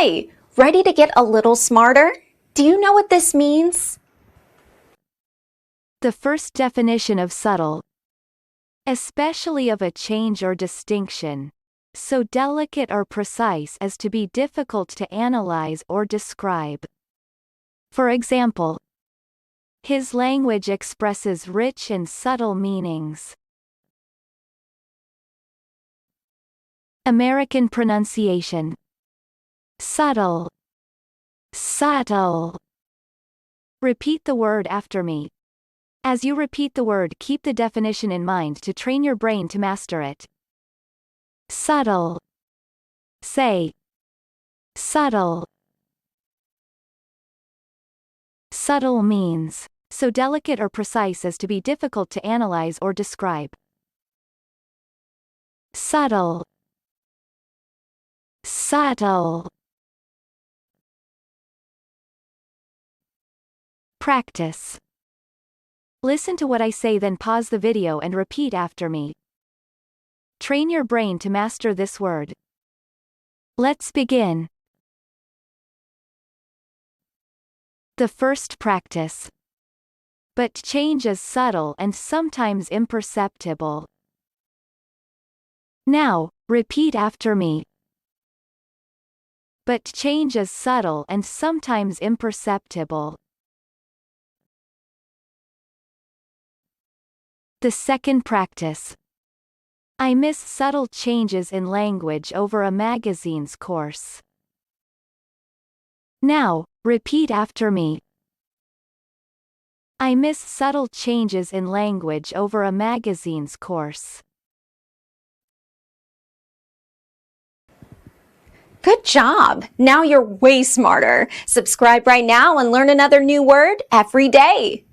Hi, ready to get a little smarter? Do you know what this means? The first definition of subtle, especially of a change or distinction, so delicate or precise as to be difficult to analyze or describe. For example, his language expresses rich and subtle meanings. American pronunciation. Subtle. Subtle. Repeat the word after me. As you repeat the word, keep the definition in mind to train your brain to master it. Subtle. Say. Subtle. Subtle means so delicate or precise as to be difficult to analyze or describe. Subtle. Subtle. Practice. Listen to what I say, then pause the video and repeat after me. Train your brain to master this word. Let's begin. The first practice. But change is subtle and sometimes imperceptible. Now, repeat after me. But change is subtle and sometimes imperceptible. The second practice. I miss subtle changes in language over a magazine's course. Now, repeat after me. I miss subtle changes in language over a magazine's course. Good job! Now you're way smarter. Subscribe right now and learn another new word every day.